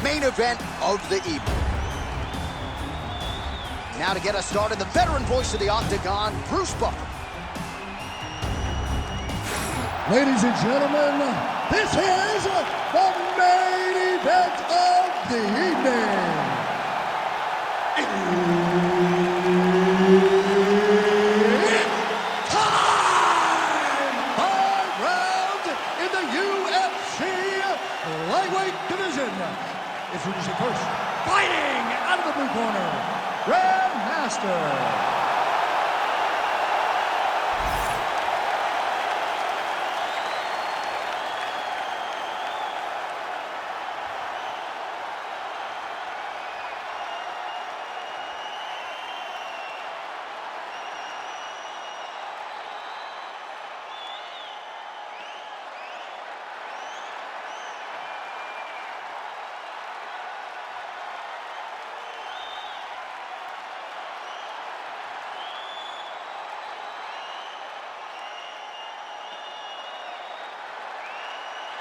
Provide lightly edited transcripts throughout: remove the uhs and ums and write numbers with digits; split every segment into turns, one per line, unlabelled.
main event of the evening. Now to get us started, the veteran voice of the Octagon, Bruce Buffer.
Ladies and gentlemen, this is the main event of the evening. It's time! 5 rounds in the UFC lightweight division. Introducing first, fighting out of the blue corner, Grandmaster.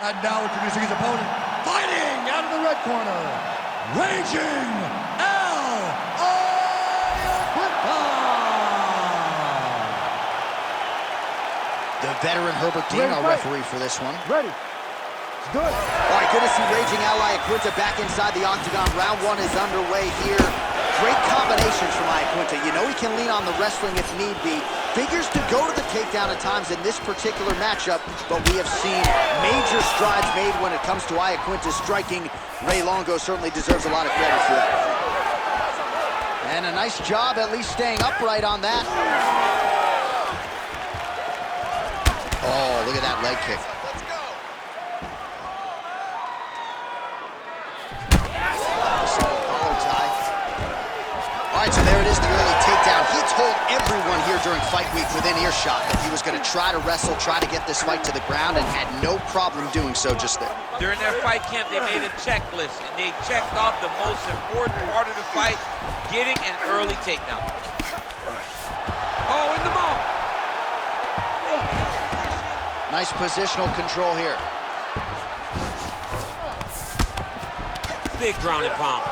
And now introducing his opponent, fighting out of the red corner, raging Iaquinta.
The veteran Herbert Dean, our referee for this one.
Ready. Let's do it.
All right, good to see raging Iaquinta back inside the octagon. Round 1 is underway here. Great combinations from Iaquinta. You know he can lean on the wrestling if need be. Figures to go to the takedown at times in this particular matchup, but we have seen major strides made when it comes to Iaquinta's striking. Ray Longo certainly deserves a lot of credit for that. And a nice job at least staying upright on that. Oh, look at that leg kick. All right, so there it is, the early takedown. He told everyone here during fight week within earshot that he was going to try to wrestle, try to get this fight to the ground, and had no problem doing so just there.
During their fight camp, they made a checklist, and they checked off the most important part of the fight, getting an early takedown. Oh, in the mouth.
Nice positional control here.
Big ground and pound.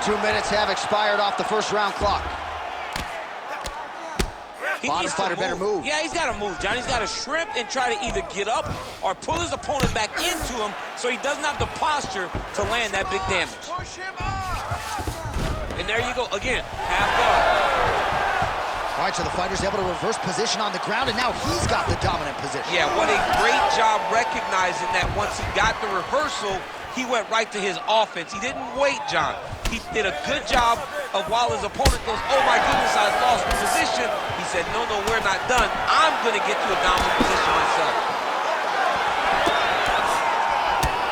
2 minutes have expired off the first round clock. Bottom fighter better move.
Yeah, he's got to move, John. He's got to shrimp and try to either get up or pull his opponent back into him so he doesn't have the posture to land that big damage.
Push him up.
And there you go, again, half guard.
All right, so the fighter's able to reverse position on the ground, and now he's got the dominant position.
Yeah, what a great job recognizing that once he got the reversal, he went right to his offense. He didn't wait, John. He did a good job of while his opponent goes, oh my goodness, I lost the position. He said, no, we're not done. I'm going to get to a dominant position myself.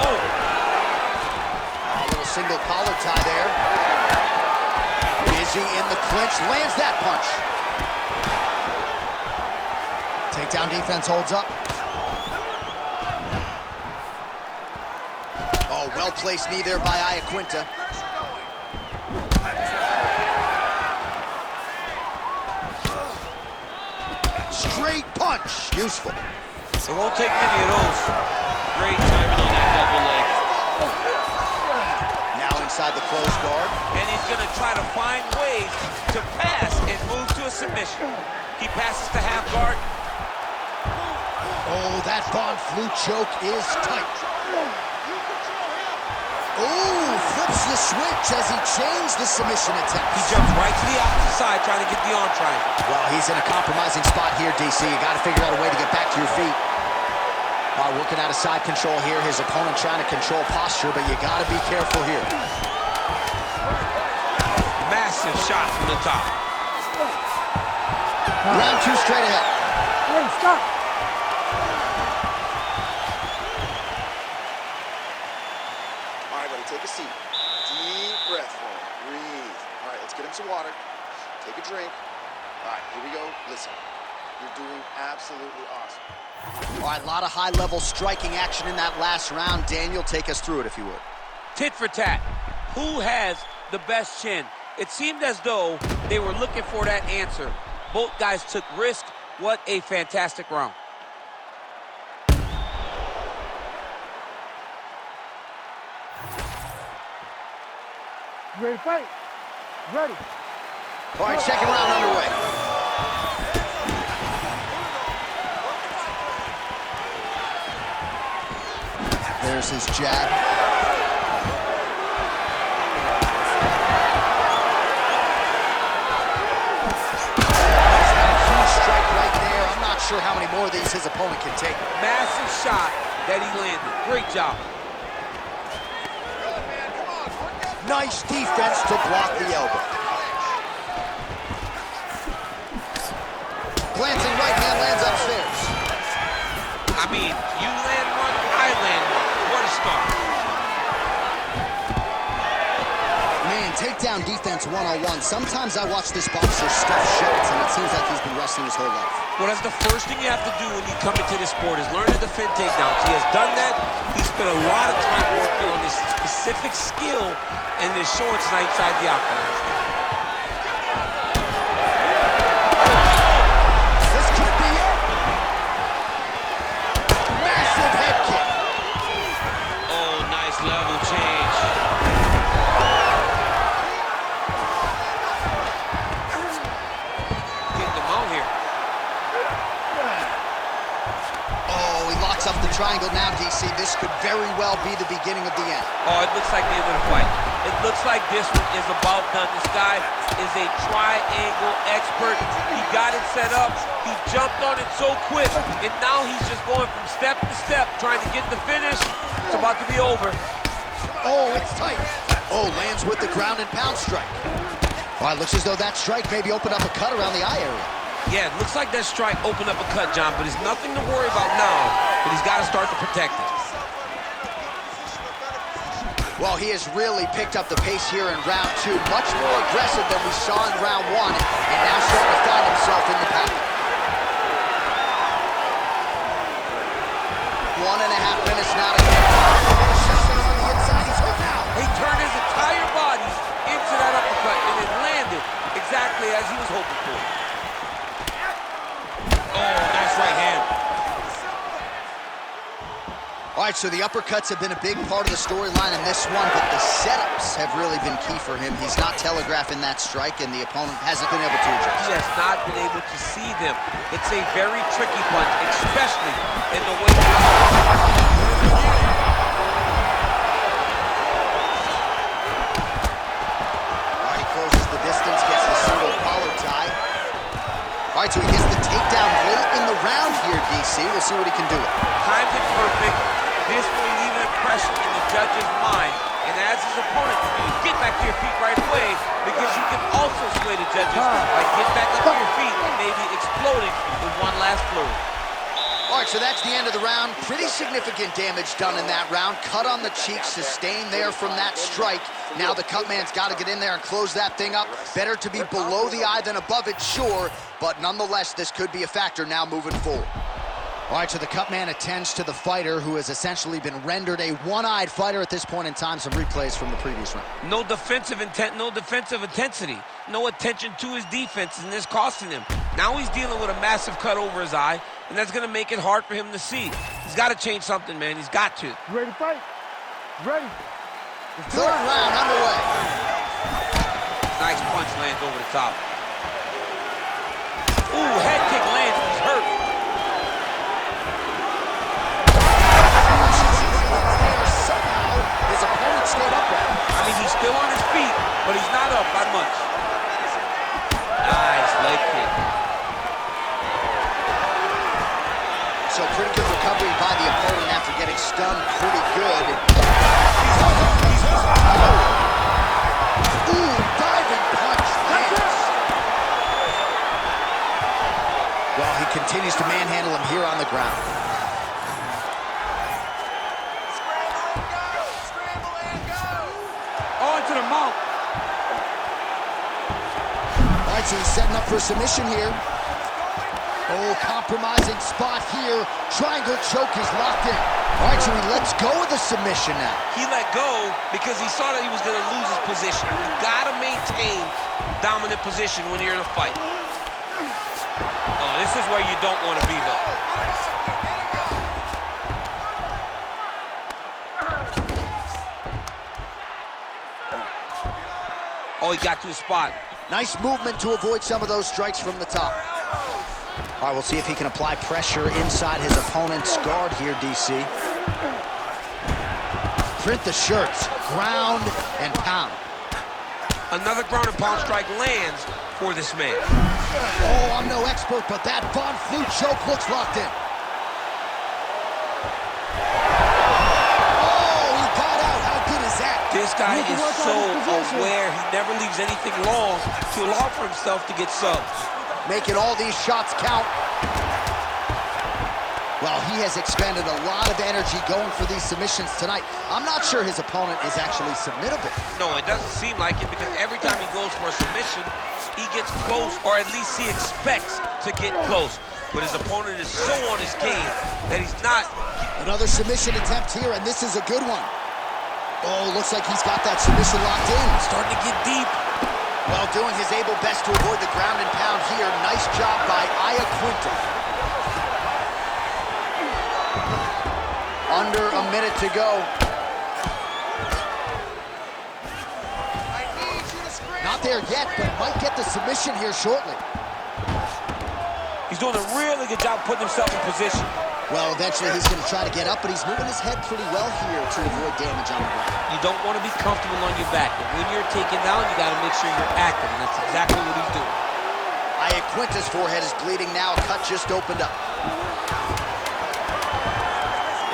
Oh.
A little single collar tie there. Busy in the clinch, lands that punch. Takedown defense holds up. Oh, well-placed knee there by Iaquinta. Straight punch, useful.
It won't take many of those. Great timing on that double leg.
Now inside the closed guard.
And he's going to try to find ways to pass and move to a submission. He passes to half guard.
Oh, that Von Flue choke is tight. Oh, flips the switch as he changed the submission attempt.
He jumps right to the opposite side, trying to get the arm triangle.
Well, he's in a compromising spot here, DC. You got to figure out a way to get back to your feet. All right, working out of side control here. His opponent trying to control posture, but you got to be careful here.
Massive shot from the top.
Round 2 straight ahead.
Hey, stop.
Take a seat. Deep breath. Breathe. All right, let's get him some water. Take a drink. All right, here we go. Listen, you're doing absolutely awesome.
All right, a lot of high-level striking action in that last round. Daniel, take us through it, if you would.
Tit for tat. Who has the best chin? It seemed as though they were looking for that answer. Both guys took risk. What a fantastic round.
Ready to fight? Ready.
All right, second round underway. There's his jab. Huge strike right there. I'm not sure how many more of these his opponent can take.
Massive shot that he landed. Great job.
Nice defense to block the elbow. Glancing right hand lands upstairs.
I mean, you land one, I land one. What a start.
Man, takedown defense one-on-one. Sometimes I watch this boxer stuff shots, and it seems like he's been wrestling his whole life.
Well, that's the first thing you have to do when you come into this sport is learn to defend takedowns. He has done that. He spent a lot of time working on this specific skill, and it's showing tonight inside the octagon.
This could be it. Massive head kick.
Oh, nice level change. Getting them out here.
Oh, he locks up the triangle now, DC. This could very well be the beginning of the end.
Oh, it looks like the end of the fight. It looks like this one is about done. This guy is a triangle expert. He got it set up. He jumped on it so quick. And now he's just going from step to step, trying to get the finish. It's about to be over.
Oh, it's tight. Oh, lands with the ground and pound strike. Well, it looks as though that strike maybe opened up a cut around the eye area.
Yeah, it looks like that strike opened up a cut, John, but there's nothing to worry about now. But he's got to start to protect it.
Well, he has really picked up the pace here in round two. Much more aggressive than we saw in round one, and now starting to find himself in the pocket. 1.5 minutes now to go.
He turned his entire body into that uppercut, and it landed exactly as he was hoping for. Oh, nice right hand.
All right, so the uppercuts have been a big part of the storyline in this one, but the setups have really been key for him. He's not telegraphing that strike, and the opponent hasn't been able to adjust.
He has not been able to see them. It's a very tricky punch, especially in the way
He closes the distance, gets the single collar tie. All right, so he gets the takedown late in the round here, DC. We'll see what he can do.
timed it perfect. This will leave an impression in the judge's mind. And as his opponent, you get back to your feet right away because you can also sway the judges by getting back up to your feet and maybe exploding with one last flurry.
All right, so that's the end of the round. Pretty significant damage done in that round. Cut on the cheek, sustained there from that strike. Now the cut man's got to get in there and close that thing up. Better to be below the eye than above it, sure. But nonetheless, this could be a factor now moving forward. All right, so the cut man attends to the fighter who has essentially been rendered a one-eyed fighter at this point in time. Some replays from the previous round.
No defensive intent, no defensive intensity. No attention to his defense, and this costing him. Now he's dealing with a massive cut over his eye, and that's going to make it hard for him to see. He's got to change something, man. He's got to.
You ready to fight? Ready.
Third round underway.
Nice punch lands over the top. Ooh, head kick lands. He's hurt.
His opponent stayed upright.
I mean, he's still on his feet, but he's not up by much. Nice leg kick.
So pretty good recovery by the opponent after getting stunned pretty good. Ooh, diving punch lands. Well, he continues to manhandle him here on the ground.
On to the mount.
All right, so he's setting up for a submission here. Oh, compromising spot here. Triangle choke is locked in. All right, so he lets go of the submission now.
He let go because he saw that he was going to lose his position. You got to maintain dominant position when you're in a fight. Oh, this is where you don't want to be, though. Oh, he got to the spot.
Nice movement to avoid some of those strikes from the top. All right, we'll see if he can apply pressure inside his opponent's guard here, DC. Print the shirts, ground and pound.
Another ground and pound strike lands for this man.
Oh, I'm no expert, but that Von Flue choke looks locked in. Oh, he got out. How good is that?
This guy is so aware. He never leaves anything long to allow for himself to get subs.
Making all these shots count. Well, he has expended a lot of energy going for these submissions tonight. I'm not sure his opponent is actually submittable.
No, it doesn't seem like it, because every time he goes for a submission, he gets close, or at least he expects to get close. But his opponent is so on his game that he's not.
Another submission attempt here, and this is a good one. Oh, looks like he's got that submission locked in.
Starting to get deep.
Well, doing his able best to avoid the ground and pound here. Nice job by Iaquinta. Under a minute to go. Not there yet, but might get the submission here shortly.
He's doing a really good job putting himself in position.
Well, eventually he's going to try to get up, but he's moving his head pretty well here to avoid damage on the ground.
You don't want to be comfortable on your back, but when you're taken down, you got to make sure you're active, and that's exactly what he's doing.
Iaquinta's forehead is bleeding now. A cut just opened up.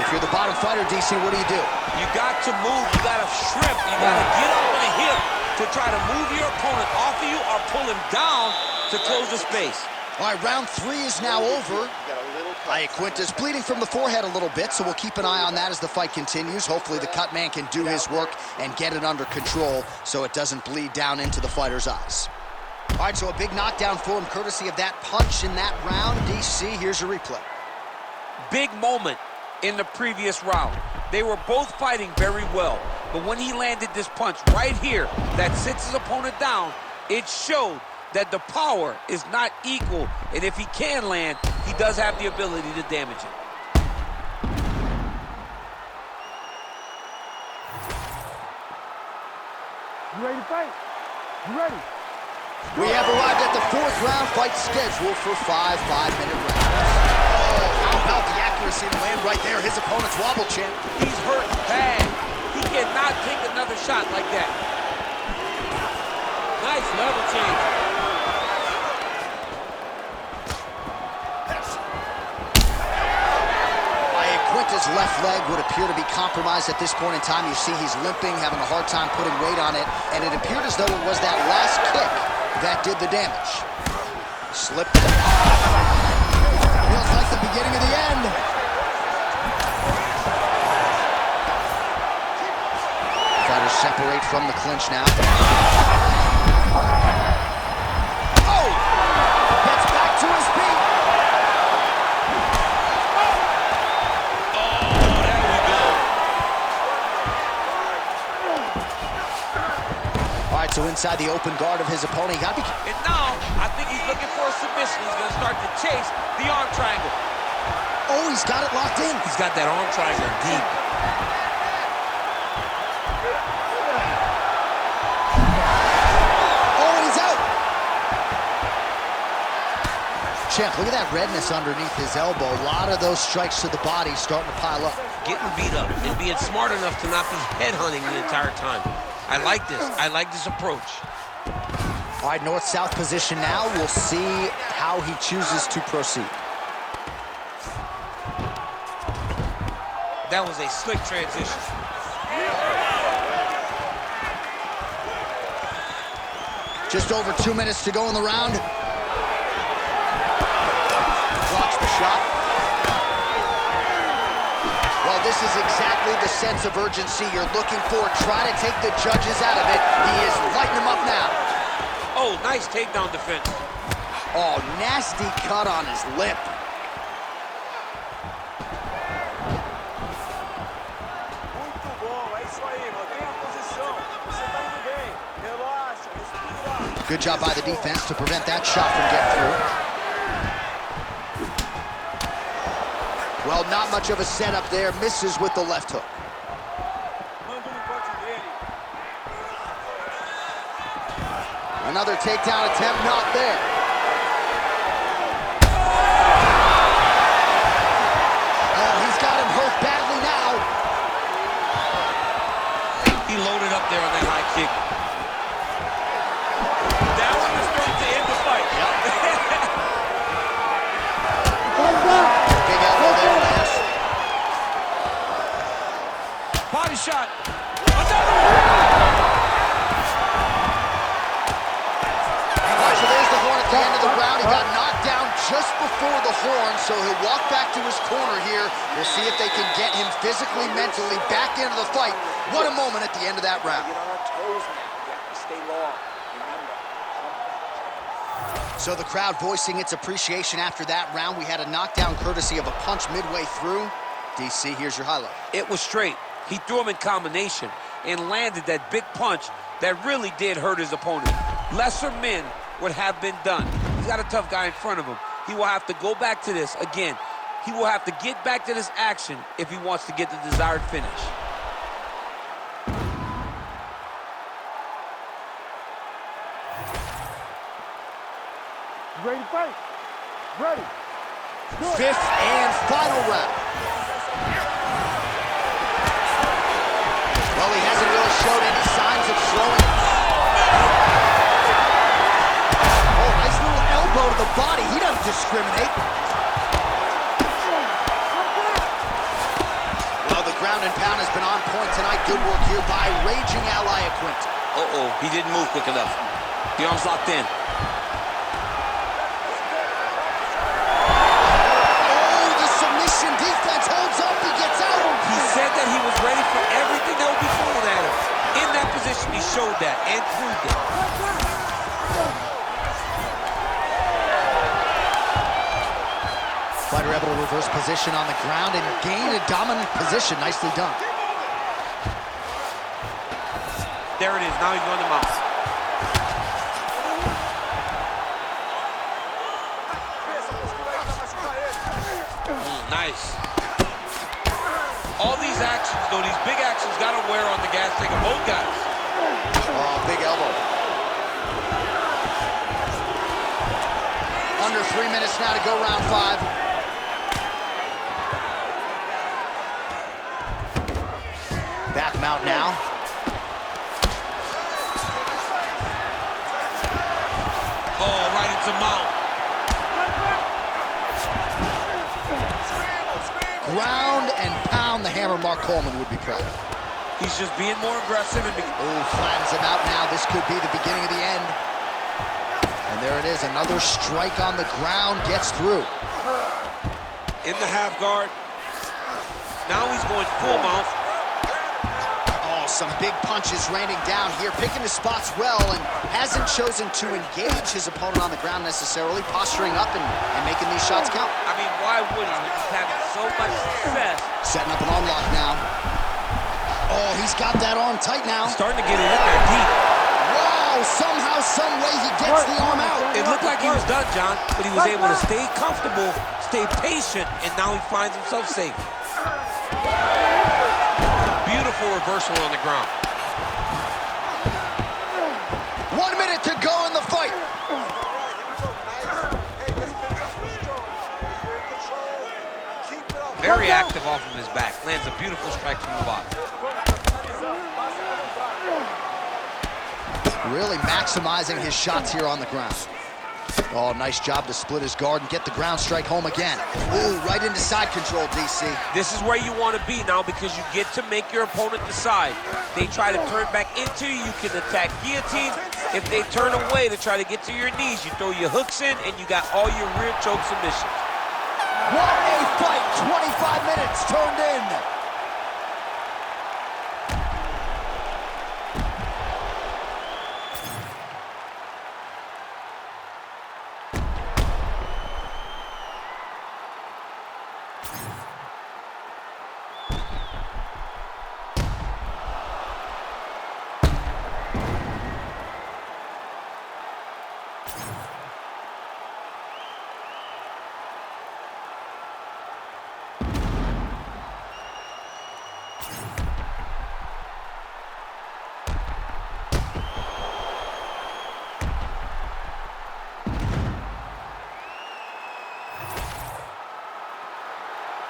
If you're the bottom fighter, DC, what do?
You got to move. You got to shrimp. You got to get up on a hip to try to move your opponent off of you or pull him down to close the space.
All right, round 3 is now over. Iaquinta's bleeding from the forehead a little bit, so we'll keep an eye on that as the fight continues. Hopefully the cut man can do his work and get it under control so it doesn't bleed down into the fighter's eyes. All right, so a big knockdown for him courtesy of that punch in that round. DC, here's a replay.
Big moment in the previous round. They were both fighting very well, but when he landed this punch right here that sits his opponent down, it showed that the power is not equal, and if he can land, he does have the ability to damage it.
You ready to fight? You ready?
We have arrived at the 4th round fight scheduled for 5 5-minute rounds. Oh, how about the accuracy to land right there? His opponent's wobble chin.
He's hurt bad. He cannot take another shot like that. Nice level change.
Iaquinta's left leg would appear to be compromised at this point in time. You see he's limping, having a hard time putting weight on it, and it appeared as though it was that last kick that did the damage. Slipped. Feels like the beginning of the end. Fighters separate from the clinch now. Oh! Gets back to his feet. So inside the open guard of his opponent, he got to be...
And now, I think he's looking for a submission. He's going to start to chase the arm triangle.
Oh, he's got it locked in.
He's got that arm triangle deep.
Oh, and he's out. Champ, look at that redness underneath his elbow. A lot of those strikes to the body starting to pile up.
Getting beat up and being smart enough to not be headhunting the entire time. I like this. I like this approach.
All right, north-south position now. We'll see how he chooses to proceed.
That was a slick transition.
Just over 2 minutes to go in the round. Blocks the shot. Well, this is exactly the sense of urgency you're looking for. Try to take the judges out of it. He is lighting them up now.
Oh, nice takedown defense.
Oh, nasty cut on his lip. Good job by the defense to prevent that shot from getting through. Well, not much of a setup there. Misses with the left hook. Another takedown attempt, not there. Oh, he's got him hurt badly now.
He loaded up there on that high kick. That one was starting to end the fight.
Big elbow there, Lance.
Body shot. Another one.
So there's the horn at the end of the round. He got knocked down just before the horn, so he'll walk back to his corner here. We'll see if they can get him physically, mentally back into the fight. What a moment at the end of that round.
Get on our toes, man. You have to stay long. Remember.
So the crowd voicing its appreciation after that round. We had a knockdown courtesy of a punch midway through. DC, here's your highlight.
It was straight. He threw him in combination and landed that big punch that really did hurt his opponent. Lesser men would have been done. He's got a tough guy in front of him. He will have to go back to this. Again, he will have to get back to this action if he wants to get the desired finish.
Ready to fight? Ready.
Fifth and final round. Well, he hasn't really showed any signs of slowing. Oh, nice little elbow to the body. He doesn't discriminate. Well, the ground and pound has been on point tonight. Good work here by raging Iaquinta.
Uh-oh, he didn't move quick enough. The arm's locked in.
Oh, the submission defense holds up. He gets out.
He said that he was ready for everything that would be thrown at him. In that position, he showed that and proved it.
Fighter able to reverse position on the ground and gain a dominant position. Nicely done.
There it is. Now he's going to mount. Nice. All these actions, though, these big actions got to wear on the gas tank of both guys.
Oh, big elbow. Under 3 minutes now to go round 5. Back mount now.
Oh, right into mount.
Ground and pound. The hammer Mark Coleman would be proud.
He's just being more aggressive. And
Oh, flattens him out now. This could be the beginning of the end. And there it is. Another strike on the ground. Gets through.
in the half guard. Now he's going full mount.
Oh, some big punches raining down here, picking his spots well, and hasn't chosen to engage his opponent on the ground necessarily, posturing up and making these shots count.
I mean, why would he? He's having so much success.
Setting up an unlock now. Oh, he's got that arm tight now.
Starting to get it in there deep.
Wow, somehow, some way he gets the arm out.
It looked like he was done, John, but he was able to stay comfortable, stay patient, and now he finds himself safe. Beautiful reversal on the ground.
1 minute to go in the fight.
Very active off of his back. Lands a beautiful strike from the bottom.
Really maximizing his shots here on the ground. Oh, nice job to split his guard and get the ground strike home again. Ooh, right into side control, DC.
This is where you want to be now because you get to make your opponent decide. They try to turn back into you, you can attack guillotine. If they turn away to try to get to your knees, you throw your hooks in and you got all your rear choke submissions.
What a fight! 25 minutes turned in.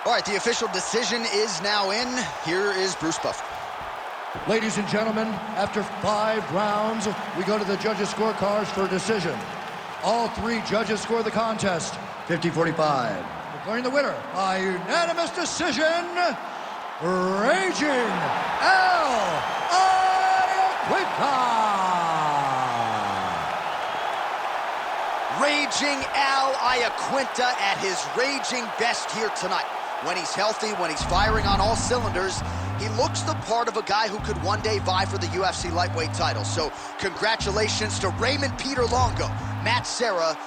All right, the official decision is now in. Here is Bruce Buffer.
Ladies and gentlemen, after 5 rounds, we go to the judges' scorecards for a decision. All 3 judges score the contest 50-45. Declaring the winner by unanimous decision, Raging Iaquinta.
Raging Iaquinta at his raging best here tonight. When he's healthy, when he's firing on all cylinders, he looks the part of a guy who could one day vie for the UFC lightweight title. So congratulations to Raymond Peter Longo, Matt Serra,